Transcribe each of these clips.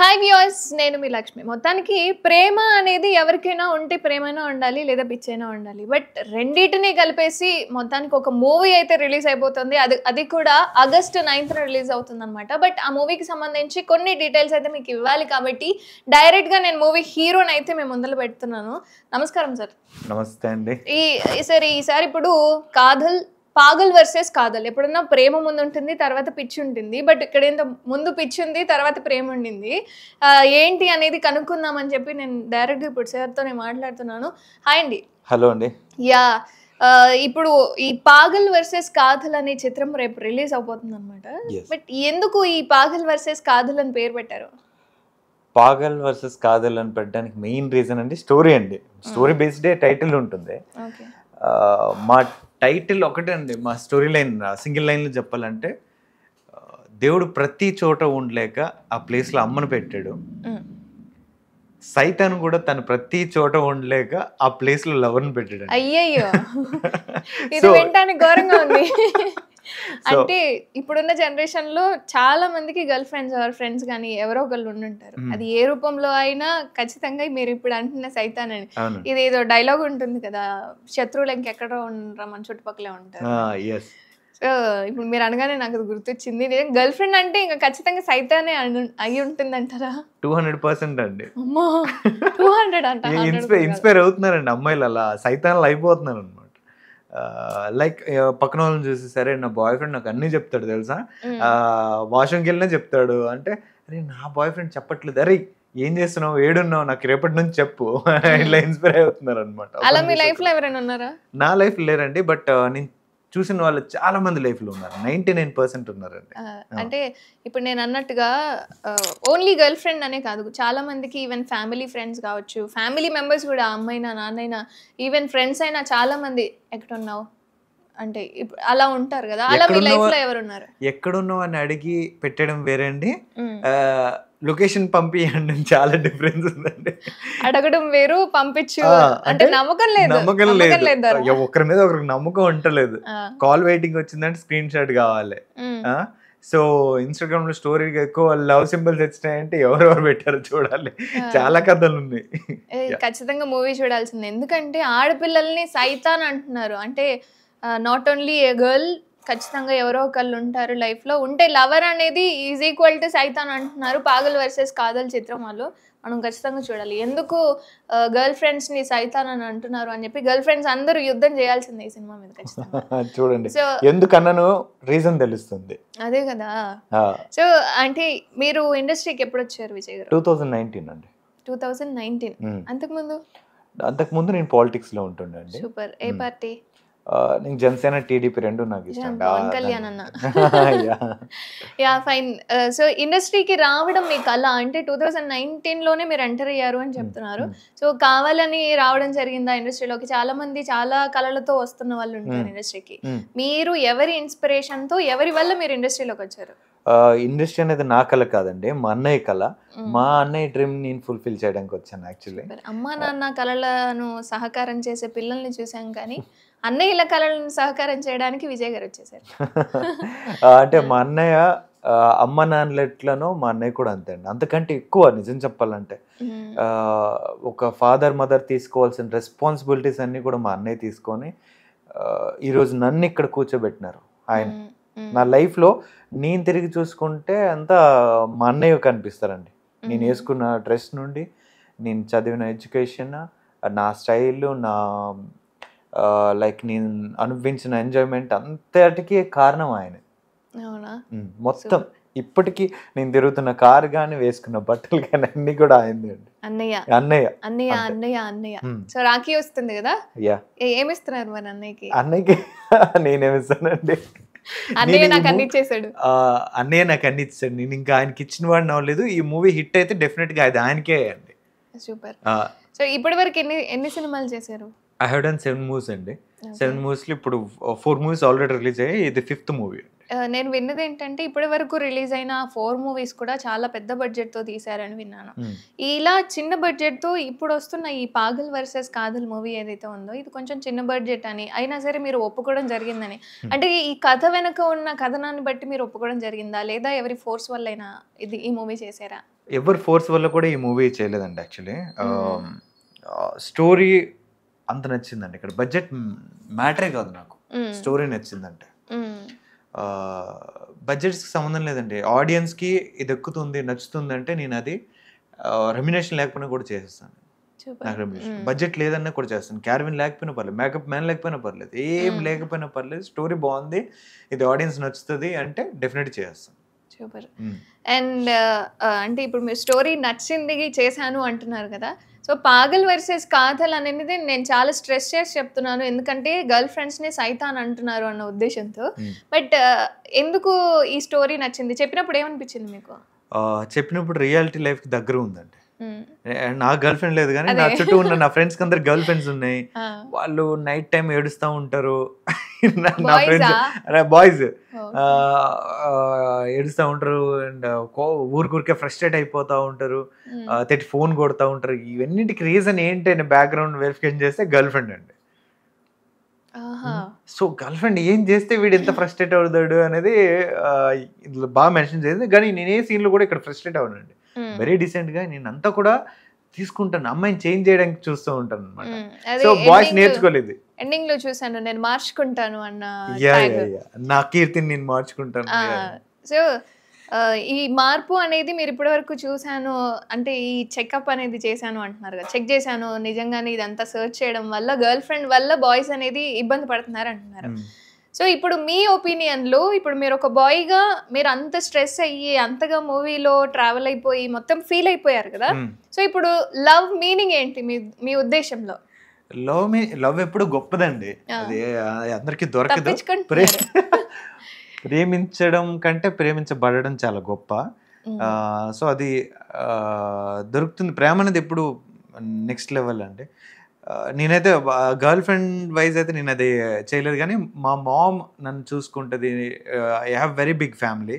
Hi viewers, నేను మీ లక్ష్మి. మొత్తానికి ప్రేమ అనేది ఎవరికైనా ఉంటే ప్రేమైనా ఉండాలి, లేదా పిచ్చైనా ఉండాలి. బట్ రెండింటినీ కలిపేసి మొత్తానికి ఒక మూవీ అయితే రిలీజ్ అయిపోతుంది. అది కూడా ఆగస్ట్ 9th రిలీజ్ అవుతుంది అనమాట. బట్ ఆ మూవీకి సంబంధించి కొన్ని డీటెయిల్స్ అయితే మీకు ఇవ్వాలి కాబట్టి డైరెక్ట్గా నేను మూవీ హీరోని అయితే మేము ముందర పెడుతున్నాను. నమస్కారం సార్. నమస్తే అండి. ఈసారి ఇప్పుడు పాగల్ వర్సెస్ కాదల్. ఎప్పుడన్నా ప్రేమ ముందు ఉంటుంది, తర్వాత పిచ్చి ఉంటుంది. బట్ ఇక్కడ ఏంటో ముందు పిచ్చి ఉంది, తర్వాత ప్రేమ ఉండింది. ఏంటి అనేది కనుక్కుందామని చెప్పి నేను డైరెక్ట్గా ఇప్పుడు సార్తో నేను మాట్లాడుతున్నాను. హాయ్ అండి. హలో అండి. యా, ఇప్పుడు ఈ పాగల్ వర్సెస్ కాదల్ అనే చిత్రం రేపు రిలీజ్ అవబోతుంది అనమాట. బట్ ఎందుకు ఈ పాగల్ వర్సెస్ కాదల్ అని పేరు పెట్టారు? పాగల్ వర్సెస్ కాదల్ అని పెట్టడానికి మెయిన్ రీజన్ అండి స్టోరీ అండి. స్టోరీ బేస్డే టైటిల్ ఉంటుంది. మా టైటిల్ ఒకటే అండి. మా స్టోరీ లైన్ సింగిల్ లైన్లో చెప్పాలంటే, దేవుడు ప్రతి చోట ఉండలేక ఆ ప్లేస్లో అమ్మను పెట్టాడు. సైతాన్ కూడా తను ప్రతి చోట ఉండలేక ఆ ప్లేస్లో లవర్ని పెట్టాడు. అయ్యయ్యో, ఇది వింటానికి ఘోరంగా ఉంది. అంటే ఇప్పుడున్న జనరేషన్ లో చాలా మందికి గర్ల్ ఫ్రెండ్స్ ఆర్ ఫ్రెండ్స్ కానీ ఎవరో ఒకళ్ళు ఉండుంటారు. అది ఏ రూపంలో అయినా ఖచ్చితంగా మీరు ఇప్పుడు అంటున్న సైతాన్ అని, ఇది ఏదో డైలాగ్ ఉంటుంది కదా, శత్రువులు ఇంకెక్కడో ఉండరా మన చుట్టుపక్కలే ఉంటారు. సో ఇప్పుడు మీరు అనగానే నాకు అది గుర్తొచ్చింది. గర్ల్ ఫ్రెండ్ అంటే ఇంకా ఖచ్చితంగా సైతానే అయి ఉంటుంది అంటారా? 200% అండి. 200 అంట. ఇన్స్పైర్ అవుతున్నారండి అమ్మాయిలు, అలా సైతాన్లు అయిపోతున్నారు అనమాట. లైక్ పక్కన వాళ్ళని చూసి, సరే నా బాయ్ ఫ్రెండ్ నాకు అన్నీ చెప్తాడు తెలుసా, వాష్రూమ్కి వెళ్ళినా చెప్తాడు అంటే, అరే నా బాయ్ ఫ్రెండ్ చెప్పట్లేదు, అరే ఏం చేస్తున్నావు, ఏడున్నావు, నాకు రేపటి నుంచి చెప్పు, ఇట్లా ఇన్స్పైర్ అవుతున్నారు అనమాట. అలా మీ లైఫ్ లో ఎవరైనా ఉన్నారా? నా లైఫ్ లేరండి, బట్ నేను చూసిన వాళ్ళు చాలా మంది లైఫ్ లో ఉన్నారు. 99% ఉన్నారండి. అంటే ఇప్పుడు నేను అన్నట్టుగా ఓన్లీ గర్ల్ ఫ్రెండ్ అనే కాదు, చాలా మందికి ఈవెన్ ఫ్యామిలీ ఫ్రెండ్స్ కావచ్చు, ఫ్యామిలీ మెంబర్స్ కూడా, అమ్మైనా నాన్నైనా, ఈవెన్ ఫ్రెండ్స్ అయినా చాలా మంది ఎక్కడున్నావు అంటే అలా ఉంటారు కదా. అలా మీ లైఫ్ లో ఎవరున్నారు? ఎక్కడున్నావు అని అడిగి పెట్టడం వేరే అండి, లొకేషన్ పంపియండి చాలా డిఫరెన్స్ ఉందండి. అడగడం వేరు, పంపించు అంటే నమ్మకం లేదు. ఒకరి మీద ఒకరికి నమ్మకం ఉంటలేదు. కాల్ వెయిటింగ్ వచ్చిందంటే స్క్రీన్ షాట్ కావాలి. సో ఇన్స్టాగ్రామ్ లో స్టోరీగా ఎక్కువ లవ్ సింబల్స్ వచ్చినాయంటే ఎవరెవరు పెట్టారో చూడాలి. చాలా కథలు ఉన్నాయి. ఖచ్చితంగా మూవీ చూడాల్సింది. ఎందుకంటే ఆడపిల్లల్ని సైతాన్ అంటున్నారు. అంటే నాట్ ఓన్లీ ఏ గర్ల్, ఖచ్చితంగా ఎవరో ఒకళ్ళు ఉంటారు లైఫ్లో. ఉంటే లవర్ అనేది ఈజ్ ఈక్వల్ టు సైతాన్ అంటున్నారు పాగల్ వర్సెస్ కాదల్ చిత్రం వాళ్ళు. మనం ఖచ్చితంగా చూడాలి. ఎందుకు గర్ల్ ఫ్రెండ్స్ని సైతాన్ అని అంటున్నారు అని చెప్పి గర్ల్ ఫ్రెండ్స్ అందరూ యుద్ధం చేయాల్సిందే ఈ సినిమా మీద ఖచ్చితంగా. చూడండి, సో ఎందుకన్నాను రీజన్ తెలుస్తుంది. అదే కదా. సో అంటే మీరు ఇండస్ట్రీకి ఎప్పుడు వచ్చారు విజయ్ గారు? 2019 అండి. 2019. అంతకుముందు నేను పాలిటిక్స్ లో ఉంటుండే అండి. సూపర్. ఏ పార్టీ? నేను జనసేన, టీడీపీ రెండు నాకు ఇష్టం. పవన్ కళ్యాణ్ అన్న. Yeah, fine. సో ఇండస్ట్రీకి రావడం మీ కళ అంటే 2019లోనే మీరు ఎంటర్ అయ్యారు అని చెప్తున్నారు. సో కావాలని రావడం జరిగిందా ఇండస్ట్రీలోకి? చాలా మంది చాలా కళలతో వస్తున్న వాళ్ళు ఉంటారు ఇండస్ట్రీకి. మీరు ఎవరి ఇన్స్పిరేషన్ తో, ఎవరి వల్ల మీరు ఇండస్ట్రీలోకి వచ్చారు? ఇండస్ట్రీ అనేది నా కళ కాదండి, మా అన్నయ్య కళ. మా అన్నయ్య డ్రీమ్ నేను ఫుల్ఫిల్ చేయడానికి వచ్చాను యాక్చువల్లీ. అమ్మా నాన్న కళలను సహకారం చేసే పిల్లల్ని చూసాం, కానీ అన్నయ్యల కళలను సహకారం చేయడానికి విజయ్ గారు వచ్చేసారు. అంటే మా అన్నయ్య అమ్మ నాన్నలెట్లనో మా అన్నయ్య కూడా అంతే అండి, అంతకంటే ఎక్కువ. నిజం చెప్పాలంటే ఒక ఫాదర్ మదర్ తీసుకోవాల్సిన రెస్పాన్సిబిలిటీస్ అన్నీ కూడా మా అన్నయ్య తీసుకొని ఈరోజు నన్ను ఇక్కడ కూర్చోబెట్టినారు ఆయన. నా లైఫ్లో నేను తిరిగి చూసుకుంటే అంతా మా అన్నయ్య కనిపిస్తారండి. నేను వేసుకున్న డ్రెస్ నుండి, నేను చదివిన ఎడ్యుకేషన్, నా స్టైల్, నా లైక్ నేను అనుభవించిన ఎంజాయ్మెంట్ అంతటికీ కారణం ఆయన. మొత్తం ఇప్పటికీ నేను తిరుగుతున్న కారు కానీ, వేసుకున్న బట్టలు కానీ అన్ని కూడా ఆయనది అండి. అన్నయ్య అన్నయ్య అన్నయ్య అన్నయ్య అన్నయ్య. సో రాఖీ వస్తుంది కదా, ఏమిస్తున్నారు మరి అన్నయ్యకి? అన్నయ్యకి నేనేమిస్తానండి, అన్నయ్య నాకు అన్ని ఇచ్చేసాడు. అన్నయ్య నాకు అన్ని ఇచ్చాడు. నేను ఇంకా ఆయనకి ఇచ్చిన వాడిని అవ్వలేదు. ఈ మూవీ హిట్ అయితే డెఫినెట్ గా అది ఆయనకే అండి. సూపర్. సో ఇప్పటి వరకు ఎన్ని సినిమాలు చేశారు? ఐ హావ్ డన్ 7 మూవీస్ అండి. 7 మూవీస్లో ఇప్పుడు 4 మూవీస్ ఆల్రెడీ రిలీజ్ అయ్యాయి. ఇది 5th మూవీ. నేను విన్నది ఏంటంటే ఇప్పటి వరకు రిలీజ్ అయిన 4 మూవీస్ కూడా చాలా పెద్ద బడ్జెట్ తో తీశారని విన్నాను. ఇలా చిన్న బడ్జెట్ తో ఇప్పుడు వస్తున్న ఈ పాగల్ వర్సెస్ కాదల్ మూవీ ఏదైతే ఉందో, ఇది కొంచెం చిన్న బడ్జెట్ అని అయినా సరే మీరు ఒప్పుకోవడం జరిగిందని, అంటే ఈ కథ వెనక ఉన్న కథనాన్ని బట్టి మీరు ఒప్పుకోవడం జరిగిందా, లేదా ఎవరి ఫోర్స్ వల్ల అయినా ఈ మూవీ చేశారా? ఎవరు ఫోర్స్ వల్ల కూడా ఈ మూవీ చేయలేదండి యాక్చువల్లీ. స్టోరీ అంత నచ్చిందండి. ఇక్కడ బడ్జెట్ మ్యాటరే కాదు నాకు, స్టోరీ నచ్చిందంటే. బడ్జెట్స్కి సంబంధం లేదండి. ఆడియన్స్కి ఇది ఎక్కుతుంది నచ్చుతుంది అంటే నేను అది రెమ్యునేషన్ లేకపోయినా కూడా చేసేస్తాను. నాకు రెమ్యునేషన్ బడ్జెట్ లేదన్నా కూడా చేస్తాను. క్యారవిన్ లేకపోయినా పర్లేదు, మేకప్ మ్యాన్ లేకపోయినా పర్లేదు, ఏం లేకపోయినా పర్లేదు, స్టోరీ బాగుంది, ఇది ఆడియన్స్ నచ్చుతుంది అంటే డెఫినెట్గా చేస్తాను. సూపర్. అండ్ అంటే ఇప్పుడు మీరు స్టోరీ నచ్చింది చేశాను అంటున్నారు కదా, సో పాగల్ వర్సెస్ కాథల్ అనేది నేను చాలా స్ట్రెస్ చేసి చెప్తున్నాను, ఎందుకంటే గర్ల్ ఫ్రెండ్స్ని సైతాన్ అంటున్నారు అన్న ఉద్దేశంతో. బట్ ఎందుకు ఈ స్టోరీ నచ్చింది? చెప్పినప్పుడు ఏమనిపించింది మీకు? చెప్పినప్పుడు రియాలిటీ లైఫ్కి దగ్గర ఉందండి. నా గర్ల్ ఫ్రెండ్ లేదు కానీ నా చుట్టూ ఉన్న నా ఫ్రెండ్స్కి అందరు గర్ల్ ఫ్రెండ్స్ ఉన్నాయి. వాళ్ళు నైట్ టైం ఏడుస్తూ ఉంటారు. నా ఫ్రెండ్స్ బాయ్స్ ఏడుస్తూ ఉంటారు అండ్ ఊరికే ఫ్రస్ట్రేట్ అయిపోతూ ఉంటారు, తెట్టి ఫోన్ కొడుతూ ఉంటారు. ఇవన్నిటికి రీజన్ ఏంటి అని బ్యాక్గ్రౌండ్ వెరిఫికేషన్ చేస్తే గర్ల్ ఫ్రెండ్ అండి. సో గర్ల్ ఫ్రెండ్ ఏం చేస్తే వీడు ఎంత ఫ్రస్ట్రేట్ అవుతాడు అనేది ఇందులో బాగా మెన్షన్ చేసింది. కానీ నేను ఏ సీన్లో కూడా ఇక్కడ ఫ్రస్ట్రేట్ అవునండి. వెరీ డీసెంట్ గా నేను అంతా కూడా తీసుకుంటాను, అమ్మాయిని చేంజ్ చేయడానికి చూస్తూ ఉంటాను అనమాట. సో బాయ్స్ నేర్చుకోలేదు. ఎండింగ్ లో చూసాను నేను మార్చుకుంటాను అన్న, నా కీర్తిని నేను మార్చుకుంటాను. సో ఈ మార్పు అనేది మీరు ఇప్పటి వరకు చూసాను అంటే ఈ చెకప్ అనేది చేశాను అంటున్నారు కదా, చెక్ చేశాను నిజంగానే ఇదంతా సర్చ్ చేయడం వల్ల గర్ల్ ఫ్రెండ్ వల్ల బాయ్స్ అనేది ఇబ్బంది పడుతున్నారు అంటున్నారు. సో ఇప్పుడు మీ ఒపీనియన్లో ఇప్పుడు మీరు ఒక బాయ్గా మీరు అంత స్ట్రెస్ అయ్యి అంతగా మూవీలో ట్రావెల్ అయిపోయి మొత్తం ఫీల్ అయిపోయారు కదా, సో ఇప్పుడు లవ్ మీనింగ్ ఏంటి మీ ఉద్దేశంలో? లవ్ ఎప్పుడు గొప్పదండి, అది అందరికి దొరకదు. ప్రేమించడం కంటే ప్రేమించబడడం చాలా గొప్ప. సో అది దొరుకుతుంది. ప్రేమ అనేది ఎప్పుడు నెక్స్ట్ లెవెల్ అండి. నేనైతే గర్ల్ ఫ్రెండ్ వైజ్ అయితే నేను అది చేయలేదు, కానీ మా మామ్ నన్ను చూసుకుంటుంది. I have very big family.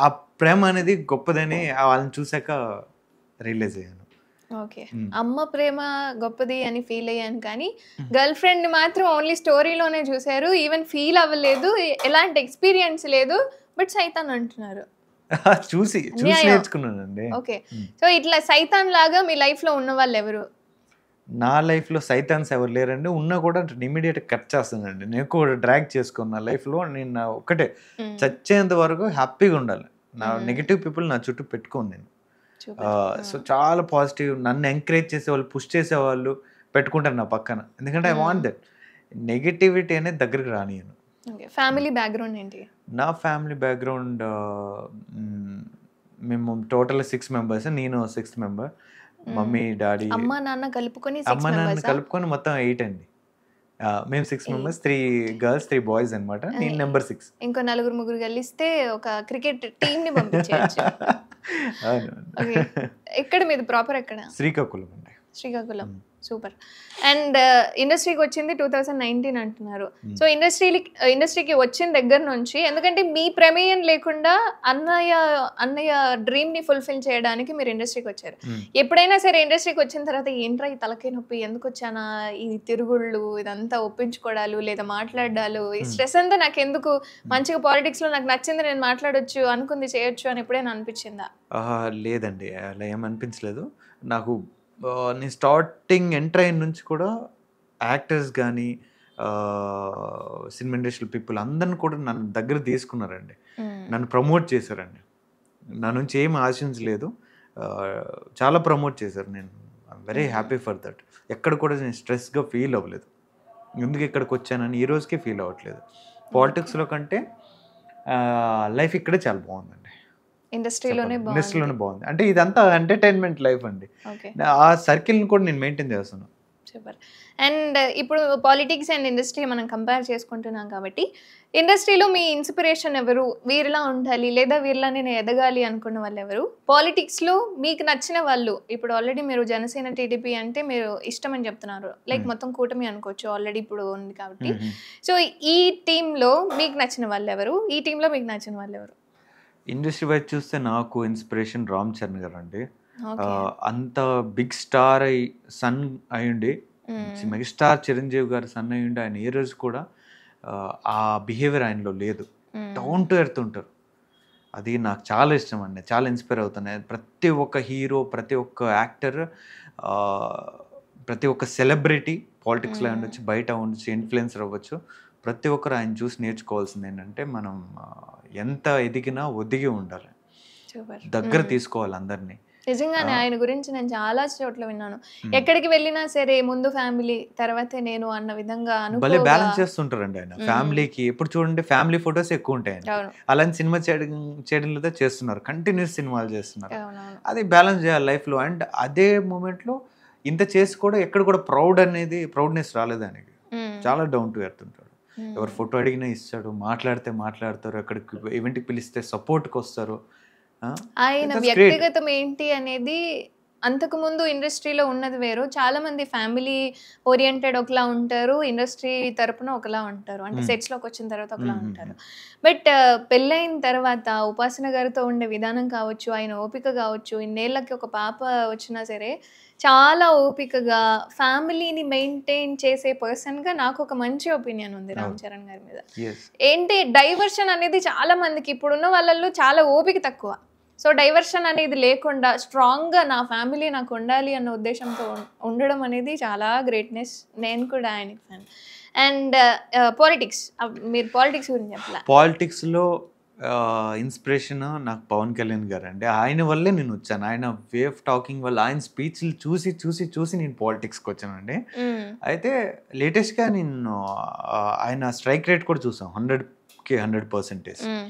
ఆ ప్రేమ అనేది గొప్పదని వాళ్ళని చూసాక రియలైజ్ అయ్యాను. ఓకే, అమ్మ ప్రేమ గొప్పది అని ఫీల్ అయ్యాను, కానీ గర్ల్ ఫ్రెండ్ మాత్రం ఓన్లీ స్టోరీలోనే చూసారు, ఈవెన్ ఫీల్ అవ్వలేదు, ఎలాంటి ఎక్స్పీరియన్స్ లేదు, బట్ సైతాన్ అంటున్నారు. చూసి నేర్చుకున్నానండి. ఓకే, సో ఇట్లా సైతాన్ లాగా మీ లైఫ్లో ఉన్న వాళ్ళు ఎవరు? నా లైఫ్లో సైతాన్స్ ఎవరు లేరండి. ఉన్నా కూడా ఇమీడియట్గా కట్ చేస్తానండి. నేను కూడా డ్రాగ్ చేసుకున్న లైఫ్లో నేను ఒక్కటే, చచ్చేంత వరకు హ్యాపీగా ఉండాలి. నా నెగిటివ్ పీపుల్ నా చుట్టూ పెట్టుకోను నేను. సో చాలా పాజిటివ్, నన్ను ఎంకరేజ్ చేసేవాళ్ళు, పుష్ చేసేవాళ్ళు పెట్టుకుంటాను నా పక్కన. ఎందుకంటే ఐ వాంట్ దట్ నెగిటివిటీ అనేది దగ్గరికి రానియను. ఫ్యామిలీ బ్యాక్గ్రౌండ్ ఏంటి? నా ఫ్యామిలీ బ్యాక్గ్రౌండ్ మేము టోటల్ 6 మెంబర్స్. నేను 6th మెంబర్. మమ్మీ డాడీ అమ్మ నాన్న కలుపుకొని మొత్తం 8 అండి. మేము 6 మెంబర్స్, 3 గర్ల్స్ 3 బాయ్స్ అనమాట. నేను నెంబర్ 6. ఇంకో 4-3 కలిస్తే ఒక క్రికెట్ టీమ్ ని పంపించవచ్చు. ఎక్కడ మీది ప్రాపర్? ఎక్కడ? శ్రీకాకుళం అండి. శ్రీకాకుళం, సూపర్. అండ్ ఇండస్ట్రీకి వచ్చింది 2019 అంటున్నారు. సో ఇండస్ట్రీకి వచ్చిన దగ్గర నుంచి, ఎందుకంటే మీ ప్రమేయం లేకుండా అన్నయ్య డ్రీమ్ ని ఫుల్ఫిల్ చేయడానికి మీరు ఇండస్ట్రీకి వచ్చారు. ఎప్పుడైనా సరే ఇండస్ట్రీకి వచ్చిన తర్వాత ఏంట్రా ఈ తలకాయ నొప్పి, ఎందుకు వచ్చానా, ఈ తిరుగుళ్ళు, ఇదంతా ఒప్పించుకోవడాలు లేదా మాట్లాడాలు, ఈ స్ట్రెస్ అంతా నాకు ఎందుకు, మంచిగా పాలిటిక్స్ లో నాకు నచ్చింది నేను మాట్లాడొచ్చు, అనుకుంది చేయొచ్చు అని ఎప్పుడైనా అనిపించిందా? లేదండి, అలా ఏమనిపించలేదు నాకు. నేను స్టార్టింగ్ ఎంటర్ అయిన నుంచి కూడా యాక్టర్స్ కానీ సినిమా ఇండస్ట్రీ పీపుల్ అందరిని కూడా నన్ను దగ్గర తీసుకున్నారండి, నన్ను ప్రమోట్ చేశారండి. నా నుంచి ఏం ఆశించలేదు, చాలా ప్రమోట్ చేశారు. నేను I'm very happy for that. ఎక్కడ కూడా నేను స్ట్రెస్గా ఫీల్ అవ్వలేదు. ఎందుకు ఇక్కడికి వచ్చానని ఈ రోజుకే ఫీల్ అవ్వట్లేదు. పాలిటిక్స్లో కంటే లైఫ్ ఇక్కడే చాలా బాగుందండి. ఇండస్ట్రీలోనే బాగుంది. అంటే ఇదంతా ఎంటర్టైన్మెంట్ లైఫ్ అండి. ఆ సర్కిల్ని కూడా నేను మెయింటైన్ చేస్తున్నాను. సూపర్. అండ్ ఇప్పుడు పాలిటిక్స్ అండ్ ఇండస్ట్రీ మనం కంపేర్ చేసుకుంటున్నాం కాబట్టి, ఇండస్ట్రీలో మీ ఇన్స్పిరేషన్ ఎవరు? వీరిలా ఉండాలి లేదా వీరిలా నేను ఎదగాలి అనుకున్న వాళ్ళు ఎవరు? పాలిటిక్స్లో మీకు నచ్చిన వాళ్ళు, ఇప్పుడు ఆల్రెడీ మీరు జనసేన టీడీపీ అంటే మీరు ఇష్టం అని చెప్తున్నారు, లైక్ మొత్తం కూటమి అనుకోవచ్చు ఆల్రెడీ ఇప్పుడు ఉంది కాబట్టి. సో ఈ టీంలో మీకు నచ్చిన వాళ్ళు ఎవరు? ఈ టీంలో మీకు నచ్చిన వాళ్ళు ఎవరు? ఇండస్ట్రీ వైజ్ చూస్తే నాకు ఇన్స్పిరేషన్ రామ్ చరణ్ గారు అండి. అంత బిగ్ స్టార్ సన్ అయ్యుండి, మెగాస్టార్ చిరంజీవి గారు సన్ అయ్యుండి, ఆయన ఏ రోజు కూడా ఆ బిహేవియర్ ఆయనలో లేదు. డౌన్ టు ఎర్త్ ఉంటారు. అది నాకు చాలా ఇష్టం అండి, చాలా ఇన్స్పైర్ అవుతున్నాయి. ప్రతి ఒక్క హీరో, ప్రతి ఒక్క యాక్టర్, ప్రతి ఒక్క సెలబ్రిటీ, పాలిటిక్స్లో ఉండొచ్చు, బయట ఉండొచ్చు, ఇన్ఫ్లుయెన్సర్ అవ్వచ్చు, ప్రతి ఒక్కరు ఆయన చూసి నేర్చుకోవాల్సింది ఏంటంటే మనం ఎంత ఎదిగినా ఒదిగి ఉండాలి, దగ్గర తీసుకోవాలి అందరినీ. నిజంగానే ఆయన గురించి నేను చాలా చోట్ల విన్నాను. ఎక్కడికి వెళ్ళినా సరే ముందు ఫ్యామిలీ తర్వాతే నేను అన్న విధంగా భలే బ్యాలెన్స్ చేస్తుంటారండి ఆయన. ఫ్యామిలీకి ఎప్పుడు చూడండి ఫ్యామిలీ ఫొటోస్ ఎక్కువ ఉంటాయి, అలాంటి సినిమా చేయడంలో చేస్తున్నారు, కంటిన్యూస్ సినిమాలు చేస్తున్నారు. అది బ్యాలెన్స్ చేయాలి లైఫ్లో. అండ్ అదే మూమెంట్లో ఇంత చేసి కూడా ఎక్కడ కూడా ప్రౌడ్నెస్ రాలేదు ఆయనకి. చాలా డౌన్ టు ఎర్త్ ఉంటాడు. ఎవరు ఫోటో అడిగినా ఇస్తాడు, మాట్లాడతారు, ఎక్కడికి ఈవెంట్కి పిలిస్తే సపోర్ట్కి వస్తారు. ఆయన వ్యక్తిగతం ఏంటి అనేది అంతకు ముందు ఇండస్ట్రీలో ఉన్నది వేరు. చాలా మంది ఫ్యామిలీ ఓరియంటెడ్ ఒకలా ఉంటారు, ఇండస్ట్రీ తరపున ఒకలా ఉంటారు, అంటే సెట్స్ లోకి వచ్చిన తర్వాత ఒకలా ఉంటారు. బట్ పెళ్ళైన తర్వాత ఉపాసన గారితో ఉండే విధానం కావచ్చు, ఆయన ఓపిక కావచ్చు, ఇన్నేళ్ళకి ఒక పాప వచ్చినా సరే చాలా ఓపికగా ఫ్యామిలీని మెయింటైన్ చేసే పర్సన్ గా నాకు ఒక మంచి ఒపీనియన్ ఉంది రామ్ చరణ్ గారి మీద. ఏంటి డైవర్షన్ అనేది చాలా మందికి ఇప్పుడున్న వాళ్ళల్లో చాలా ఓపిక తక్కువ. సో డైవర్షన్ అనేది లేకుండా స్ట్రాంగ్గా నా ఫ్యామిలీ నాకు ఉండాలి అన్న ఉద్దేశంతో ఉండడం అనేది చాలా గ్రేట్నెస్. నేను కూడా ఆయనకి ఫ్యాన్. అండ్ పాలిటిక్స్, మీరు పాలిటిక్స్ గురించి చెప్పాలి. పాలిటిక్స్లో ఇన్స్పిరేషన్ నాకు పవన్ కళ్యాణ్ గారు అండి. ఆయన వల్లే నేను వచ్చాను. ఆయన వే ఆఫ్ టాకింగ్ వల్ల, ఆయన స్పీచ్లు చూసి నేను పాలిటిక్స్కి వచ్చానండి. అయితే లేటెస్ట్గా నేను ఆయన స్ట్రైక్ రేట్ కూడా చూసాం, 100%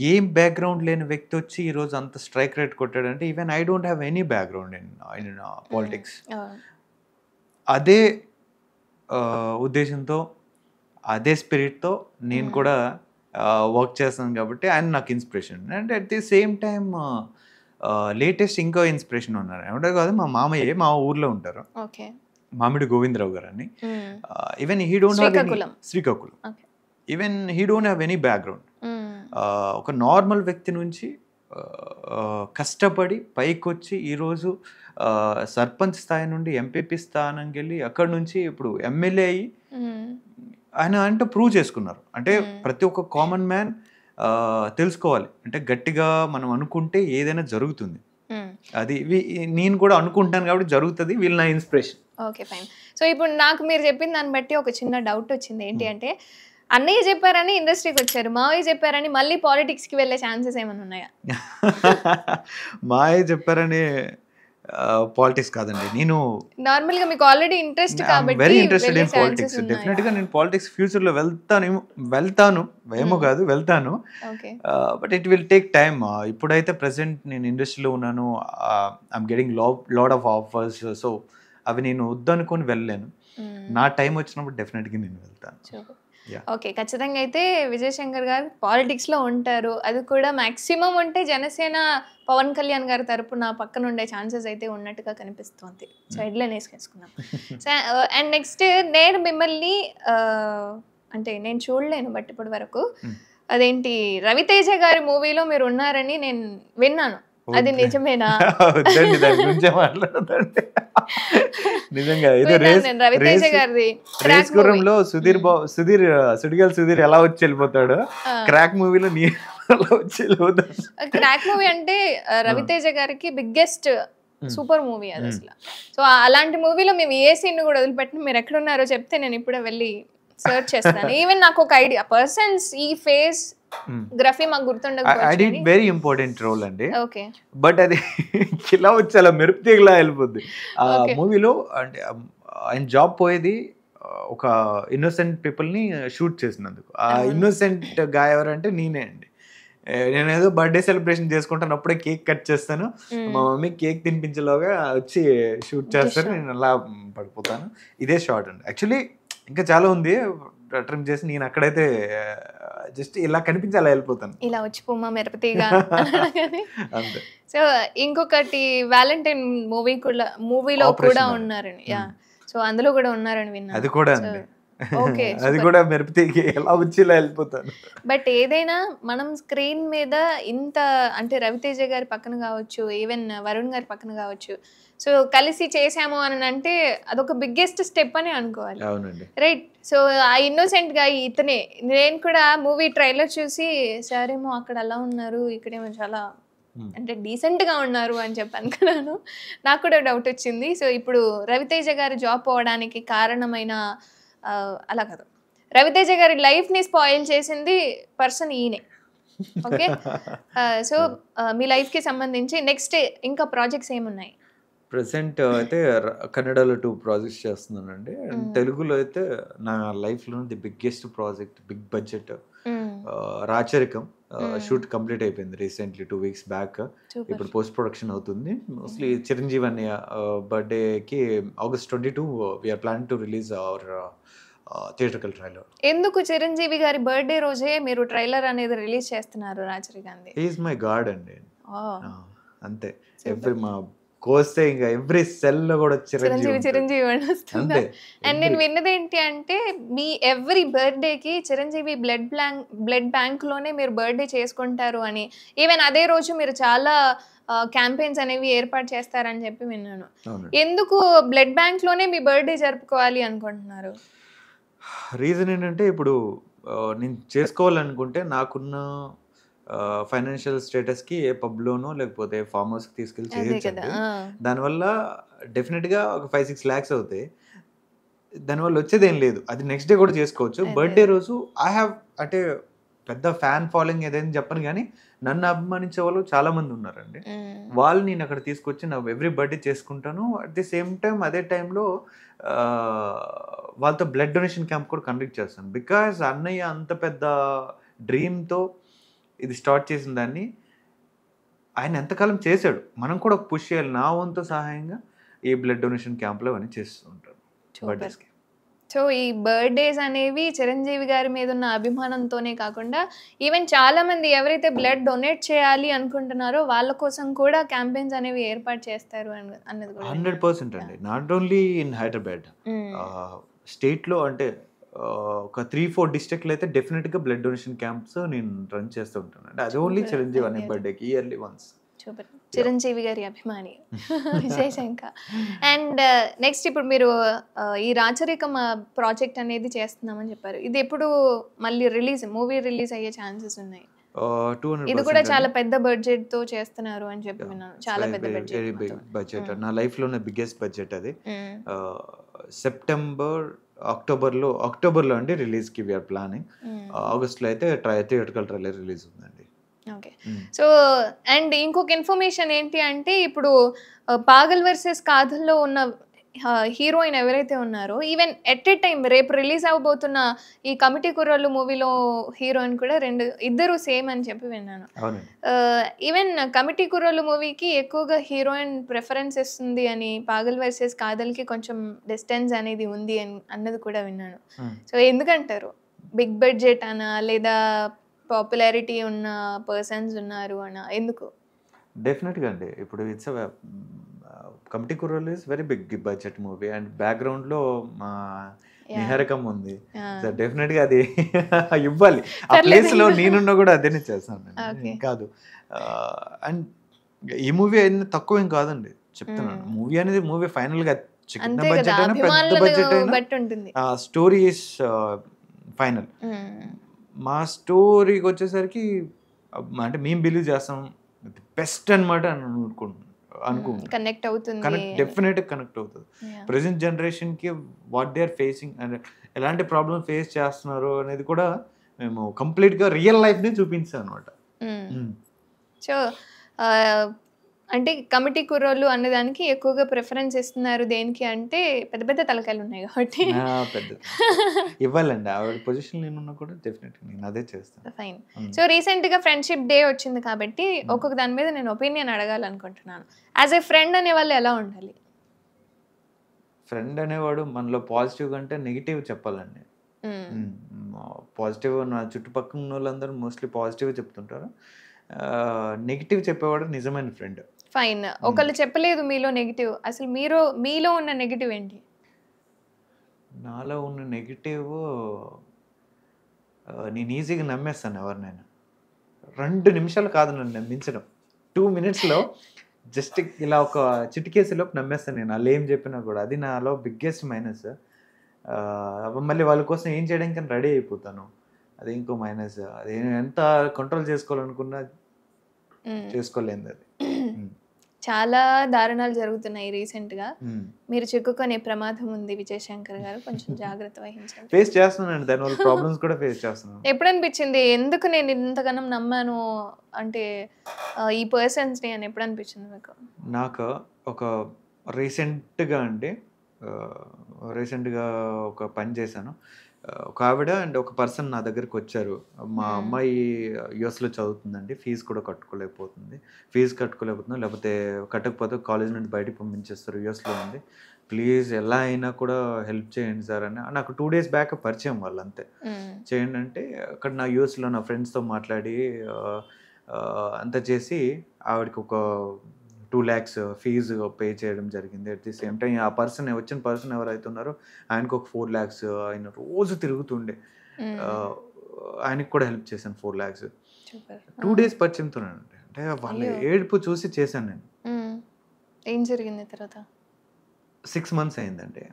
ఏం బ్యాక్గ్రౌండ్ లేని వ్యక్తి వచ్చి ఈరోజు అంత స్ట్రైక్ రేట్ కొట్టాడంటే, even I don't have any background in politics. అదే ఉద్దేశంతో, అదే స్పిరిట్తో నేను కూడా వర్క్ చేస్తాను కాబట్టి ఆయన నాకు inspiration. And at the same time latest ఇంకో ఇన్స్పిరేషన్ ఉన్నారు. ఏమంటారు కాదు, మా మామయ్య మా ఊర్లో ఉంటారు, మామిడి గోవిందరావు గారు అని. Even he don't have Srikakulam, even he don't have any background. ఒక నార్మల్ వ్యక్తి నుంచి కష్టపడి పైకి వచ్చి ఈరోజు సర్పంచ్ స్థాయి నుండి ఎంపీపీ స్థానంకి వెళ్ళి అక్కడి నుంచి ఇప్పుడు ఎమ్మెల్యే అయ్యి ఆయన అంటే ప్రూవ్ చేసుకున్నారు. అంటే ప్రతి ఒక్క కామన్ మ్యాన్ తెలుసుకోవాలి, అంటే గట్టిగా మనం అనుకుంటే ఏదైనా జరుగుతుంది. అది నేను కూడా అనుకుంటాను కాబట్టి జరుగుతుంది. వీళ్ళు నా ఇన్స్పిరేషన్. Okay, fine. సో ఇప్పుడు నాకు మీరు చెప్పిన దాన్ని బట్టి ఒక చిన్న డౌట్ వచ్చింది. ఏంటి అంటే, అన్నయ్య చెప్పారని ఇండస్ట్రీకి వచ్చారు, మావయ్య చెప్పారని మళ్ళీ పాలిటిక్స్కి వెళ్ళే ఛాన్సెస్ ఏమైనా ఉన్నాయా? మావయ్య చెప్పారని పాలిటిక్స్ కాదండి, నేను నార్మల్గా మీకు ఆల్రెడీ ఇంట్రెస్ట్ కాబట్టి వెరీ ఇంట్రెస్టెడ్ ఇన్ పాలిటిక్స్. డెఫినెట్గా నేను పాలిటిక్స్ ఫ్యూచర్లో వెళ్తాను ఏమో కాదు, వెళ్తాను. But it will take time. ఇప్పుడైతే ప్రెసెంట్ నేను ఇండస్ట్రీలో ఉన్నాను, I'm getting lot of offers. So అవి నేను వద్దనుకొని వెళ్ళలేను. నా టైం వచ్చినప్పుడు డెఫినెట్గా నేను వెళ్తాను. ఓకే, ఖచ్చితంగా అయితే విజయ్ శంకర్ గారు పాలిటిక్స్లో ఉంటారు, అది కూడా మ్యాక్సిమం ఉంటే జనసేన పవన్ కళ్యాణ్ గారి తరపున పక్కన ఉండే ఛాన్సెస్ అయితే ఉన్నట్టుగా కనిపిస్తుంది. సో హెడ్లైన్ వేసుకున్నాం. అండ్ నెక్స్ట్, నేను మిమ్మల్ని అంటే నేను చూడలేను బట్ ఇప్పటి వరకు అదేంటి రవితేజ గారి మూవీలో మీరు ఉన్నారని నేను విన్నాను, అది నిజమేనా? నిజంగా రవితేజ గారిది రేస్ గుర్రంలో సుడిగాలి సుధీర్ ఎలా వచ్చి వెళ్ళిపోతాడు, క్రాక్ మూవీలో వచ్చి వెళ్ళిపోతాడు. క్రాక్ మూవీ అంటే రవితేజ గారికి బిగ్గెస్ట్ సూపర్ మూవీ అది అసలు. సో అలాంటి మూవీలో మేము ఏ సీన్ కూడా వదిలిపెట్టిన, మీరు ఎక్కడున్నారో చెప్తే నేను ఇప్పుడే వెళ్ళి సర్చ్ చేస్తాను. ఈవెన్ నాకు ఒక ఐడియా, పర్సన్స్ ఈ ఫేస్ గ్రఫీ మాకు గుర్తుండకపోవచ్చు. I did very important role అండి. ఓకే, బట్ అది ఇలా వచ్చి అలా మెరుపు తీగలా వెళ్ళిపోద్ది ఆ మూవీలో. అంటే ఆయన జాబ్ పోయేది ఒక ఇన్నోసెంట్ పీపుల్ని షూట్ చేసినందుకు. ఆ ఇన్నోసెంట్ గాయ ఎవరంటే నేనే అండి. నేను ఏదో బర్త్డే సెలబ్రేషన్ చేసుకుంటాను, అప్పుడే కేక్ కట్ చేస్తాను, మా మమ్మీ కేక్ తినిపించేలాగా వచ్చి షూట్ చేస్తారు, నేను అలా పడిపోతాను. ఇదే షార్ట్ అండి. యాక్చువల్లీ ఇంకా చాలా ఉంది ట్రిమ్ చేసి, నేను అక్కడైతే జస్ట్ ఇలా కనిపించి అలా వెళ్ళిపోతాను, ఇలా వచ్చి పొమ్మ మెరపతిగా అంతే. సో ఇంకొకటి వ్యాలంటైన్ మూవీలో కూడా ఉన్నారని, సో అందులో కూడా ఉన్నారని విన్నాను. అది కూడా ఓకే. అది కూడా మెరుపుతీకి ఎలా వచ్చేలా వెళ్ళిపోతాను. బట్ ఏదైనా మనం స్క్రీన్ మీద ఇంత అంటే రవితేజ గారి పక్కన కావచ్చు, ఈవెన్ వరుణ్ గారి పక్కన కావచ్చు, సో కలిసి చేసాము అని అంటే అదొక బిగ్గెస్ట్ స్టెప్ అని అనుకోవాలి. అవునండి. రైట్. సో ఆ ఇన్నోసెంట్ గా ఇతనే, నేను కూడా మూవీ ట్రైలర్ చూసి సార్ ఏమో అక్కడ అలా ఉన్నారు, ఇక్కడేమో చాలా అంటే డీసెంట్ గా ఉన్నారు అని చెప్పి అనుకున్నాను. నాకు కూడా డౌట్ వచ్చింది. సో ఇప్పుడు రవితేజ గారి జాబ్ పోవడానికి కారణమైన అలా కాదు, రవితేజ గారి లైఫ్ ని స్పాయిల్ చేసింది పర్సన్ ఈయనే. ఓకే. సో మీ లైఫ్ కి సంబంధించి నెక్స్ట్ ఇంకా ప్రాజెక్ట్స్ ఏమున్నాయి? ప్రెసెంట్ అయితే కన్నడలో 2 ప్రాజెక్ట్స్ చేస్తున్నానండి. అండ్ తెలుగులో అయితే నా లైఫ్లో the biggest project, big budget Racharikam shoot complete అయిపోయింది రీసెంట్లీ 2 weeks బ్యాక్. ఇప్పుడు పోస్ట్ ప్రొడక్షన్ అవుతుంది. మోస్ట్లీ చిరంజీవి అన్నయ్య బర్త్డేకి August 22 we're planning to release our theatrical trailer. ఎందుకు చిరంజీవి గారి బర్త్డే రోజే మీరు ట్రైలర్ అనేది రిలీజ్ చేస్తున్నారు రాచరికాంది? హి ఈజ్ మై గాడ్ అండి. అంతే. ఎవ్రీ మా కోస్తే ఇంకా ఎవ్రీ సెల్ లో కూడా చిరంజీవి అని వస్తుంది. అండ్ నేను విన్నది ఏంటి అంటే మీ ఎవ్రీ బర్త్డేకి చిరంజీవి బ్లడ్ బ్యాంక్ లోనే మీరు బర్త్డే చేసుకుంటారు అని, ఈవెన్ అదే రోజు మీరు చాలా క్యాంపెయిన్స్ అనేవి ఏర్పాటు చేస్తారని చెప్పి విన్నాను. ఎందుకు బ్లడ్ బ్యాంక్ లోనే మీ బర్త్డే జరుపుకోవాలి అనుకుంటున్నారు? రీజన్ ఏంటంటే ఇప్పుడు నేను చేసుకోవాలనుకుంటే నాకున్న ఫైనాన్షియల్ స్టేటస్కి ఏ పబ్లోనో లేకపోతే ఫామ్ హౌస్కి తీసుకెళ్ళి చేయొచ్చండి. దానివల్ల డెఫినెట్గా ఒక 5-6 lakhs అవుతాయి. దానివల్ల వచ్చేది ఏం లేదు, అది నెక్స్ట్ డే కూడా చేసుకోవచ్చు. బర్త్డే రోజు ఐ హ్యావ్ అంటే పెద్ద ఫ్యాన్ ఫాలోయింగ్ ఏదైనా చెప్పను, కానీ నన్ను అభిమానించే వాళ్ళు చాలా మంది ఉన్నారండి. వాళ్ళు నేను అక్కడ తీసుకొచ్చి నా ఎవ్రీ బర్త్డే చేసుకుంటాను. అట్ ది సేమ్ టైం అదే టైంలో వాళ్ళతో బ్లడ్ డొనేషన్ క్యాంప్ కూడా కండక్ట్ చేస్తాను. బికాజ్ అన్నయ్య అంత పెద్ద డ్రీమ్తో ఇది స్టార్ట్ చేసిన దాన్ని ఆయన ఎంతకాలం చేశాడు, మనం కూడా పుష్ చేయాలి. నా వంతు సహాయంగా ఈ బ్లడ్ డొనేషన్ క్యాంప్లో అవన్నీ చేస్తూ ఉంటాను బర్త్డేస్కి. సో ఈ బర్త్డేస్ అనేవి చిరంజీవి గారి మీద ఉన్న అభిమానంతోనే కాకుండా ఈవెన్ చాలా మంది ఎవరైతే బ్లడ్ డొనేట్ చేయాలి అనుకుంటున్నారో వాళ్ళ కోసం కూడా క్యాంపెయిన్స్ అనేవి ఏర్పాటు చేస్తారు అన్నది కూడా 100% అండి. నాట్ ఓన్లీ ఇన్ హైదరాబాద్, స్టేట్లో అంటే ఒక 3-4 డిస్ట్రిక్ట్లు అయితే డెఫినెట్గా బ్లడ్ డొనేషన్ క్యాంప్స్ నేను రన్ చేస్తూ ఉంటాను అండి. అది ఓన్లీ చిరంజీవి అనే బర్త్డేకి ఇయర్లీ వన్స్. చిరంజీవి గారి అభిమాని విశేషంక. అండ్ నెక్స్ట్ ఇప్పుడు మీరు ఈ రాచరికం ప్రాజెక్ట్ అనేది చేస్తున్నామని చెప్పారు. ఇది ఎప్పుడు మళ్ళీ మూవీ రిలీజ్ అయ్యే ఛాన్సెస్ ఉన్నాయి? ఇది కూడా చాలా పెద్ద బడ్జెట్ తో చేస్తున్నారు అని చెప్పి విన్నాను. చాలా పెద్ద బడ్జెట్, నా లైఫ్ లోనే బిగ్గెస్ట్ బడ్జెట్ అది. అక్టోబర్లో అండి రిలీజ్ కి వీఆర్ ప్లానింగ్. ఆగస్ట్ లో అయితే థియేట్రికల్ ట్రైలర్ రిలీజ్ ఉందండి. ఓకే. సో అండ్ ఇంకొక ఇన్ఫర్మేషన్ ఏంటి అంటే ఇప్పుడు పాగల్ వర్సెస్ కాదల్లో ఉన్న హీరోయిన్ ఎవరైతే ఉన్నారో ఈవెన్ ఎట్ ఏ టైం రేపు రిలీజ్ అవబోతున్న ఈ కమిటీ కుర్రోళ్ళు మూవీలో హీరోయిన్ కూడా ఇద్దరు సేమ్ అని చెప్పి విన్నాను. ఈవెన్ కమిటీ కుర్రోళ్ళు మూవీకి ఎక్కువగా హీరోయిన్ ప్రిఫరెన్స్ ఇస్తుంది అని, పాగల్ వర్సెస్ కాదల్కి కొంచెం డిస్టెన్స్ అనేది ఉంది అన్నది కూడా విన్నాను. సో ఎందుకంటారు? బిగ్ బడ్జెట్ అనా లేదా పాపులారిటీ ఉన్న పర్సన్స్ ఉన్నారు అనా, ఎందుకు? డెఫినెట్గా అండి. ఇప్పుడు it's Committee Kurrollu is very big budget movie and బ్యాక్గ్రౌండ్లో మా నిహారికం ఉంది. సో డెఫినెట్గా అది ఇవ్వాలి. ఆ ప్లేస్లో నేనున్నా కూడా అదేనే చేస్తాను కాదు. అండ్ ఈ మూవీ అయినా తక్కువ ఏం కాదండి, చెప్తున్నాను. మూవీ అనేది మూవీ ఫైనల్గా చిన్న బడ్జెట్ అయినా పెద్ద బడ్జెట్ అయినా స్టోరీ ఇస్ ఫైనల్. మా స్టోరీకి వచ్చేసరికి అంటే మేము బిలీవ్ చేస్తాం బెస్ట్ అనమాట అని కనెక్ట్ అవుతుంది, డెఫినెట్గా కనెక్ట్ అవుతుంది. ప్రెసెంట్ జనరేషన్కి what they are facing and ఎలాంటి ప్రాబ్లమ్ ఫేస్ చేస్తున్నారు అనేది కూడా మేము కంప్లీట్గా రియల్ లైఫ్ని చూపించాం అనమాట. సో అంటే కమిటీ కుర్రోళ్ళు అన్నదానికి ఎక్కువగా ప్రిఫరెన్స్ ఇస్తున్నారు. దేనికి అంటే పెద్ద పెద్ద తలకాయలు ఉన్నాయి కాబట్టి ఇవ్వాలండి. ఆవిడ పొజిషన్ నేను కూడా డెఫినెట్గా నేను అదే చేస్తాను. ఫైన్. సో రీసెంట్గా ఫ్రెండ్షిప్ డే వచ్చింది కాబట్టి ఒక్కొక్క దాని మీద నేను ఒపీనియన్ అడగాలనుకుంటున్నాను. యాజ్ ఏ ఫ్రెండ్ అనే వాళ్ళు ఎలా ఉండాలి? ఫ్రెండ్ అనేవాడు మనలో పాజిటివ్ కంటే నెగిటివ్ చెప్పాలండి. పాజిటివ్ నా చుట్టుపక్కల ఉన్న వాళ్ళందరూ మోస్ట్లీ పాజిటివ్ చెప్తుంటారు. నెగిటివ్ చెప్పేవాడు నిజమైన ఫ్రెండ్. ఫైన్. ఒకళ్ళు చెప్పలేదు మీలో నెగిటివ్, అసలు మీలో ఉన్న నెగిటివ్ ఏంటి? నాలో ఉన్న నెగిటివ్, నేను ఈజీగా నమ్మేస్తాను ఎవరినైనా. 2 నిమిషాలు కాదు నన్ను నమ్మించడం. 2 మినిట్స్‌లో జస్ట్ ఇలా ఒక చిటికేసేలోపు నమ్మేస్తాను నేను. ఆళ్ళేం చెప్పినా కూడా. అది నాలో బిగ్గెస్ట్ మైనస్. మళ్ళీ వాళ్ళ కోసం ఏం చేయడానికైనా రెడీ అయిపోతాను. అది ఇంకో మైనస్. అది ఎంత కంట్రోల్ చేసుకోవాలనుకున్నా చేసుకోలేనిదది. చాలా దారుణాలు జరుగుతున్నాయి రీసెంట్‌గా. మీరు చిక్కుకునే ప్రమాదం ఉంది విజయ్ శంకర్ గారు. కొంచెం జాగ్రత్త వహించండి. ఫేస్ చేస్తున్నానండి. దానివల్ల ప్రాబ్లమ్స్ కూడా ఫేస్ చేస్తున్నాను. ఎప్పుడనిపించింది ఎందుకు నేను ఇంతగానం నమ్మాను అంటే ఈ పర్సన్స్‌ని అని ఎప్పుడనిపించింది మీకు? నాకు ఒక రీసెంట్‌గా అండి రీసెంట్‌గా ఒక పని చేశాను. ఒక ఆవిడ అండ్ ఒక పర్సన్ నా దగ్గరకొచ్చారు. మా అమ్మాయి యూఎస్‌లో చదువుతుందండి. ఫీజు కూడా కట్టుకోలేకపోతుంది. లేకపోతే కట్టకపోతే కాలేజ్ నుండి బయటికి పంపించేస్తారు. యూఎస్‌లో ఉంది. ప్లీజ్ ఎలా అయినా కూడా హెల్ప్ చేయండి సార్ అని. నాకు 2 డేస్ బ్యాక్ పరిచయం వాళ్ళంతే. చేయండి అంటే అక్కడ నా యూఎస్‌లో నా ఫ్రెండ్స్‌తో మాట్లాడి అంతా చేసి ఆవిడకి ఒక 2 lakhs ఫీజు పే చేయడం జరిగింది. అట్ ది సేమ్ టైం ఆ వచ్చిన పర్సన్ ఎవరైతే ఉన్నారో ఆయనకు ఒక 4 lakhs ఆయన రోజు తిరుగుతుండే. ఆయనకి కూడా హెల్ప్ చేశాను 4 lakhs. 2 డేస్ పరిచయంతోనండి. అంటే వాళ్ళ ఏడుపు చూసి చేశాను నేను. ఏం జరిగింది తర్వాత? 6 months అయిందండి.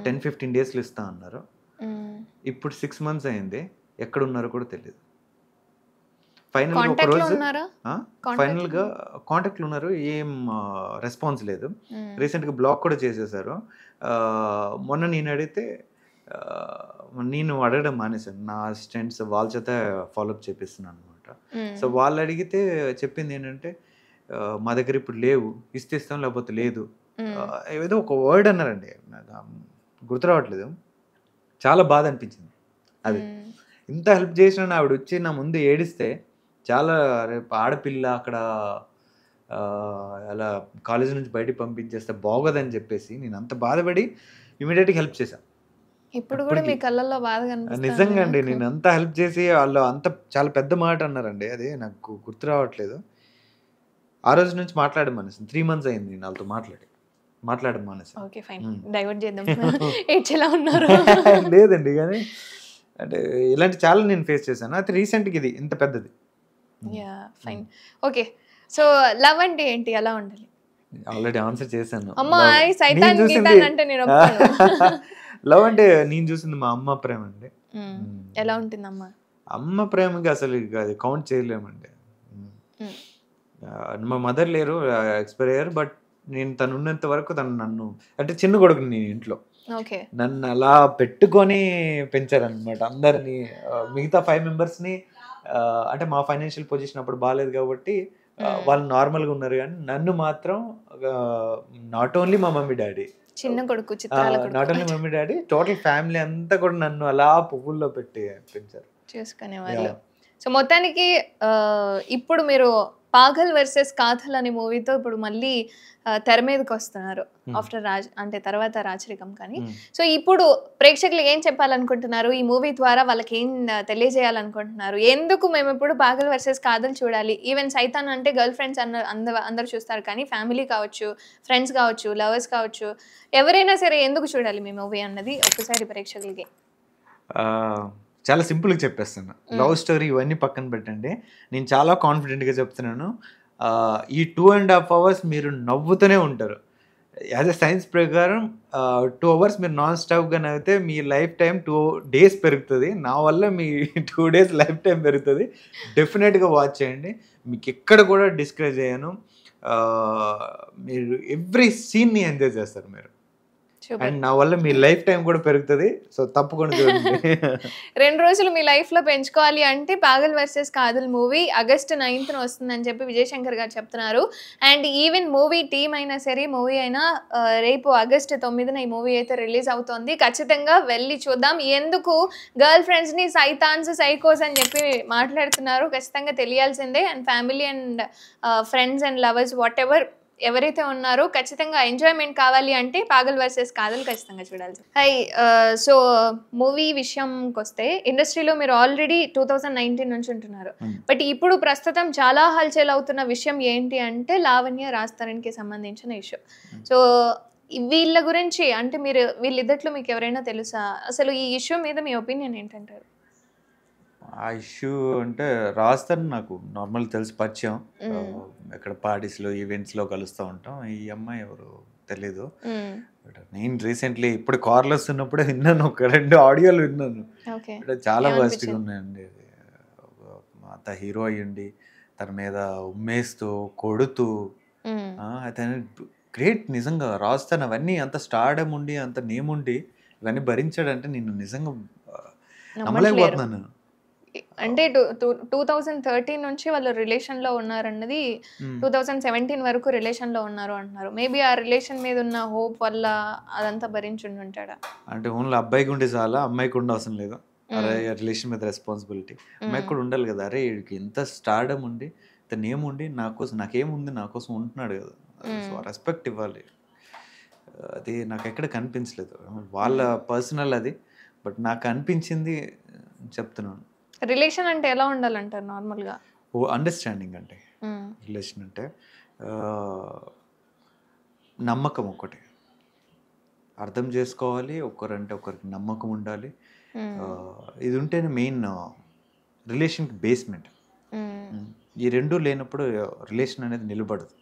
10-15 డేస్‌లో ఇస్తా అన్నారు. ఇప్పుడు 6 months అయింది. ఎక్కడున్నారో కూడా తెలీదు. ఫైనల్‌గా ఒక రోజు ఫైనల్‌గా కాంటాక్ట్‌లో ఉన్నారు. ఏం రెస్పాన్స్ లేదు. రీసెంట్‌గా బ్లాక్ కూడా చేసేసారు. మొన్న నేను అడిగితే నేను అడగడం మానేశాను. నా అసిస్టెంట్స్ వాళ్ళ చేత ఫాలోఅప్ చేపిస్తున్నాను అనమాట. సో వాళ్ళు అడిగితే చెప్పింది ఏంటంటే మా దగ్గర ఇప్పుడు లేవు, ఇస్తే ఇస్తాం లేకపోతే లేదు. ఏదో ఒక వర్డ్ అన్నారండి, గుర్తు రావట్లేదు. చాలా బాధ అనిపించింది. అది ఇంత హెల్ప్ చేసిన ఆవిడ వచ్చి నా ముందు ఏడిస్తే చాలా, రేపు ఆడపిల్ల అక్కడ అలా కాలేజ్ నుంచి బయటికి పంపించేస్తే బాగోదని చెప్పేసి నేను అంత బాధపడి ఇమీడియట్గా హెల్ప్ చేశాను. ఇప్పుడు కూడా మీ కళ్ళల్లో బాధ కనిపిస్తుంది. నిజంగా అండి, నేను అంత హెల్ప్ చేసి వాళ్ళు అంత చాలా పెద్ద మాట అన్నారండి. అది నాకు గుర్తు రావట్లేదు. ఆ రోజు నుంచి మాట్లాడడం మానేసాను. 3 months అయింది నేను వాళ్ళతో మాట్లాడడం మానేసాను. ఓకే ఫైన్, డైవర్ట్ చేద్దాం. ఏడ్చేలా ఉన్నారు. లేదండి, కానీ అంటే ఇలాంటి చాలా నేను ఫేస్ చేశాను. అయితే రీసెంట్గా ఇది ఇంత పెద్దది. Yeah fine, okay. So love అంటే ఏంటి, ఎలా ఉండాలి? ఆల్రెడీ ఆన్సర్ చేశాను. అమ్మాయి సైతాన్ గీతాన్ అంటే నేను ఒప్పుకోను. లవ్ అంటే నేను చూసింది మా అమ్మ ప్రేమ అండి. ఎలా ఉంటుంది అమ్మ? అమ్మ ప్రేమకి అసలు అది కౌంట్ చేయలేమండి. మా మదర్ లేరు, ఎక్స్పైర్ అయ్యారు. బట్ నేను తను ఉన్నంత వరకు తను నన్ను, అంటే చిన్న కొడుకు నేను ఇంట్లో, నన్ను అలా పెట్టుకొని పెంచారనమాట అందరినీ. మిగతా 5 members-ని అంటే మా ఫైనాన్షియల్ పొజిషన్ అప్పుడు బాగాలేదు కాబట్టి వాళ్ళు నార్మల్గా ఉన్నారు, కానీ నన్ను మాత్రం నాట్ ఓన్లీ మా మమ్మీ డాడీ, చిన్న కొడుకు, not only mummy daddy, total family అంతా కూడా నన్ను అలా పువ్వుల్లో పెట్టి పెంచారు, చేసుకునేవాళ్ళు. సో మొత్తానికి ఇప్పుడు మీరు పాగల్ వర్సెస్ కాథల్ అనే మూవీతో ఇప్పుడు మళ్ళీ తెర మీదకి వస్తున్నారు ఆఫ్టర్ అంటే తర్వాత రాచరికం. కానీ సో ఇప్పుడు ప్రేక్షకులు ఏం చెప్పాలనుకుంటున్నారు ఈ మూవీ ద్వారా, వాళ్ళకి ఏం తెలియజేయాలనుకుంటున్నారు? ఎందుకు మేము ఇప్పుడు పాగల్ వర్సెస్ కాథల్ చూడాలి? ఈవెన్ సైతాన్ అంటే గర్ల్ ఫ్రెండ్స్ అందరూ చూస్తారు, కానీ ఫ్యామిలీ కావచ్చు, ఫ్రెండ్స్ కావచ్చు, లవర్స్ కావచ్చు, ఎవరైనా సరే ఎందుకు చూడాలి మీ మూవీ అన్నది ఒక్కసారి ప్రేక్షకులకి. చాలా సింపుల్గా చెప్పేస్తాను. లవ్ స్టోరీ ఇవన్నీ పక్కన పెట్టండి, నేను చాలా కాన్ఫిడెంట్గా చెప్తున్నాను. ఈ 2.5 hours మీరు నవ్వుతూనే ఉంటారు. యాజ్ ఎ సైన్స్ ప్రకారం 2 hours మీరు నాన్ స్టాప్గా నవ్వితే మీ లైఫ్ టైం 2 days పెరుగుతుంది. నా వల్ల మీ 2 days లైఫ్ టైం పెరుగుతుంది. డెఫినెట్గా వాచ్ చేయండి, మీకు ఎక్కడ కూడా డిస్కరేజ్ చేయను. మీరు ఎవ్రీ సీన్ని ఎంజాయ్ చేస్తారు మీరు, అండ్ నా వల్ల మీ లైఫ్ టైం కూడా పెరుగుతుంది. సో తప్పకుండా చూడండి. 2 రోజులు మీ లైఫ్ లో పెంచుకోవాలి అంటే పాగల్ వర్సెస్ కాథల్ మూవీ August 9th వస్తుందని చెప్పి విజయ్ శంకర్ గారు చెప్తున్నారు. అండ్ ఈవెన్ మూవీ టీమ్ అయినా సరే, మూవీ అయినా రేపు August 9th ఈ మూవీ అయితే రిలీజ్ అవుతోంది. ఖచ్చితంగా వెళ్ళి చూద్దాం. ఎందుకు గర్ల్ ఫ్రెండ్స్ ని సైతాన్స్, సైకోస్ అని చెప్పి మాట్లాడుతున్నారు ఖచ్చితంగా తెలియాల్సిందే. And family and friends and lovers what ఎవరైతే ఉన్నారో ఖచ్చితంగా ఎంజాయ్మెంట్ కావాలి అంటే పాగల్ వర్సెస్ కాథల్ ఖచ్చితంగా చూడాలి. సో మూవీ విషయంకి వస్తే, ఇండస్ట్రీలో మీరు ఆల్రెడీ 2019 నుంచి ఉంటున్నారు. బట్ ఇప్పుడు ప్రస్తుతం చాలా హల్చల్ అవుతున్న విషయం ఏంటి అంటే లావణ్య రాజ్ తరుణ్కి సంబంధించిన ఇష్యూ. సో వీళ్ళ గురించి అంటే మీరు వీళ్ళిద్దట్లో మీకు ఎవరైనా తెలుసా? అసలు ఈ ఇష్యూ మీద మీ ఒపీనియన్ ఏంటంటారు? ఆ ఇష్యూ అంటే రాస్తాను నాకు నార్మల్ తెలిసి పరిచయం. ఎక్కడ పార్టీస్లో ఈవెంట్స్లో కలుస్తూ ఉంటాం. ఈ అమ్మాయి ఎవరు తెలీదు. బట్ నేను రీసెంట్లీ ఇప్పుడు కార్లో వస్తున్నప్పుడే విన్నాను, ఒక 2 ఆడియోలు విన్నాను. అంటే చాలా వర్స్ట్గా ఉన్నాయండి. అంత హీరో అయ్యుండి తన మీద ఉమ్మేస్తూ కొడుతూ అతను గ్రేట్ నిజంగా. రాస్తాను అవన్నీ అంత స్టార్డమ్ ఉండి అంత నేమ్ ఉండి ఇవన్నీ భరించాడంటే నేను నిజంగా నమ్మలేకపోతున్నాను. అంటే 2013 నుంచి వాళ్ళు రిలేషన్లో ఉన్నారన్నది 2017 వరకు రిలేషన్లో ఉన్నారు అంటున్నారు. మేబీ ఆ రిలేషన్ మీద ఉన్న హోప్ వల్ల అదంతా భరించుండి ఉంటాడా? అంటే ఓన్లీ అబ్బాయికి ఉంటే చాలా, అమ్మాయికి ఉండే అవసరం లేదు. అరే రిలేషన్ మీద రెస్పాన్సిబిలిటీ అమ్మాయికి కూడా ఉండాలి కదా. అరే వీడికి ఎంత స్టార్డమ్ ఉండి ఇంత నేమ్ ఉండి నా కోసం నాకేముంది నా కోసం ఉంటున్నాడు కదా. సో రెస్పెక్ట్ ఇవ్వాలి. అది నాకు ఎక్కడ కనిపించలేదు. వాళ్ళ పర్సనల్ అది. బట్ నాకు అనిపించింది చెప్తున్నాను. రిలేషన్ అంటే ఎలా ఉండాలంటారు నార్మల్గా? అండర్స్టాండింగ్ అంటే రిలేషన్ అంటే నమ్మకం ఒకటి, అర్థం చేసుకోవాలి, ఒకరంటే ఒకరికి నమ్మకం ఉండాలి. ఇది ఉంటేనే మెయిన్ రిలేషన్కి బేస్మెంట్. ఈ రెండు లేనప్పుడు రిలేషన్ అనేది నిలబడదు.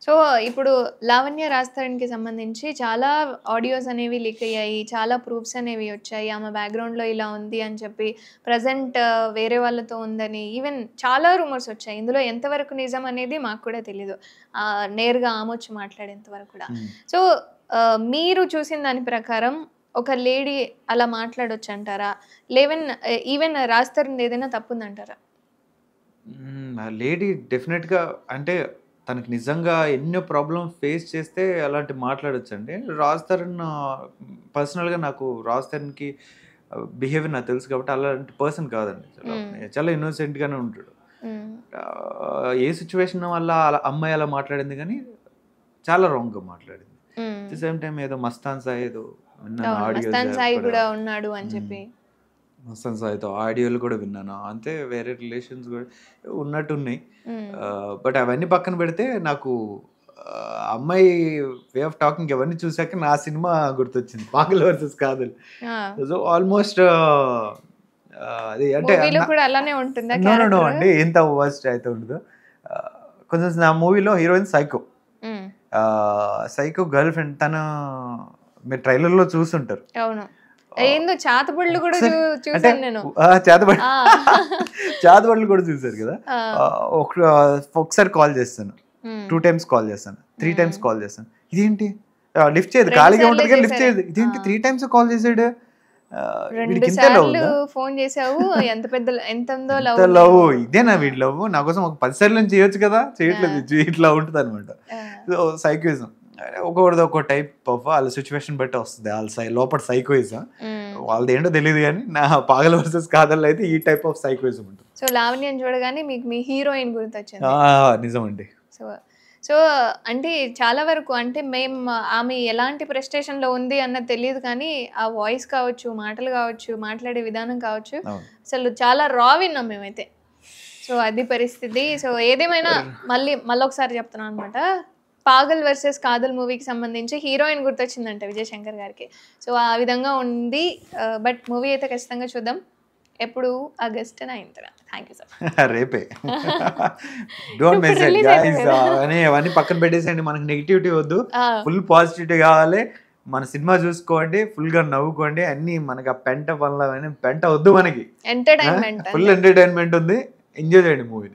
సో ఇప్పుడు లావణ్య రాజ్‌తరుణ్‌కి సంబంధించి చాలా ఆడియోస్ అనేవి లీక్ అయ్యాయి. చాలా ప్రూఫ్స్ అనేవి వచ్చాయి. ఆమె బ్యాక్‌గ్రౌండ్‌లో ఇలా ఉంది అని చెప్పి, ప్రెజెంట్ వేరే వాళ్ళతో ఉందని, ఈవెన్ చాలా రూమర్స్ వచ్చాయి. ఇందులో ఎంతవరకు నిజం అనేది మాకు కూడా తెలీదు. నేరుగా ఆమె వచ్చి మాట్లాడేంత వరకు కూడా. సో మీరు చూసిన దాని ప్రకారం ఒక లేడీ అలా మాట్లాడొచ్చు అంటారా? ఈవెన్ రాజ్‌తరుణ్‌ది ఏదైనా తప్పుందంటారా? లేడీ డెఫినెట్గా అంటే తనకి నిజంగా ఎన్నో ప్రాబ్లమ్ ఫేస్ చేస్తే అలాంటి మాట్లాడొచ్చండి. రాజ్‌తరుణ్ పర్సనల్గా నాకు రాజ్‌తరుణ్‌కి బిహేవియర్ నాకు తెలుసు కాబట్టి అలాంటి పర్సన్ కాదండి. చాలా ఇన్నోసెంట్గానే ఉంటాడు. ఏ సిచ్యువేషన్ వల్ల అలా అమ్మాయి అలా మాట్లాడింది కానీ చాలా రాంగ్గా మాట్లాడింది. అట్ ది సేమ్ టైం ఏదో మస్తాన్ సాయి ఏదో మస్తాన్ సాయి కూడా ఉన్నాడు అని చెప్పి, మస్తాన్ సాయితో ఆడియోలు కూడా విన్నాను. అంతే వేరే రిలేషన్స్ కూడా ఉన్నట్టున్నాయి. బట్ అవన్నీ పక్కన పెడితే నాకు అమ్మాయి వే ఆఫ్ టాకింగ్ అవన్నీ చూసాక నా సినిమా గుర్తొచ్చింది, పాగల్ వర్సెస్ కాదల్. సో ఆల్మోస్ట్ అది అంటే నో అండి, ఎంత వర్స్ట్ అయితే ఉండదు. కొంచెం నా మూవీలో హీరోయిన్ సైకో గర్ల్ ఫ్రెండ్. తన మీరు ట్రైలర్లో చూస్తుంటారు. అవును, ఏందో చాతబడులు కూడా చూసాను నేను. చాతబడులు కూడా చూసారు కదా. ఒకసారి కాల్ చేస్తాను, 2 times కాల్ చేస్తాను, 3 times కాల్ చేస్తాను. ఇదేంటి లిఫ్ట్ చేయదు, ఖాళీగా ఉంటుంది కానీ లిఫ్ట్ చేయదు. ఇదేంటి 3 times కాల్ చేసాడు, ఫోన్ చేసావు, ఎంత పెద్ద ఎంత లవ్ ఇదేనా వీడి లవ్, నా కోసం ఒక 10 సార్లు చేయొచ్చు కదా, చేయట్లేదు, ఇట్లా ఉంటుంది అనమాట. సో సైకోయిజం ఒకరిది ఒక టైప్ ఆఫ్ వాళ్ళ సిచ్యువేషన్ బట్టి వస్తుంది. వాళ్ళ లోపల సైకోయిజం వాళ్ళది ఏంటో తెలియదు కానీ నా పాగల్ వర్సెస్ కాదల్ అయితే ఈ టైప్ ఆఫ్ సైకోయిజం ఉంటుంది. సో లావణ్యం చూడగానే మీకు మీ హీరోయిన్ గురించి వచ్చింది. నిజమండి. సో అంటే చాలా వరకు అంటే మేము ఆమె ఎలాంటి ప్రెస్టేషన్లో ఉంది అన్నది తెలియదు కానీ ఆ వాయిస్ కావచ్చు, మాటలు కావచ్చు, మాట్లాడే విధానం కావచ్చు, అసలు చాలా రా విన్నాం మేమైతే. సో అది పరిస్థితి. సో ఏదేమైనా మళ్ళీ ఒకసారి చెప్తున్నాను అనమాట, పాగల్ వర్సెస్ కాదల్ మూవీకి సంబంధించి హీరోయిన్ గుర్తొచ్చిందంట విజయ్ శంకర్ గారికి. సో ఆ విధంగా ఉంది. బట్ మూవీ అయితే ఖచ్చితంగా చూద్దాం. ఎప్పుడు August 9th. Thank you sir. రేపే డోంట్ మిస్ ఇట్ గైస్. అవన్నీ పక్కన పెట్టేసేయండి, మనకి నెగిటివిటీ వద్దు, ఫుల్ పాజిటివిటీ కావాలి. మన సినిమా చూసుకోండి, ఫుల్ గా నవ్వుకోండి. అన్ని మనకి ఆ పెంట వల్ల పెంట వద్దు, మనకి ఎంటర్టైన్మెంట్, ఫుల్ ఎంటర్టైన్మెంట్ ఉంది. ఎంజాయ్ చేయండి మూవీని.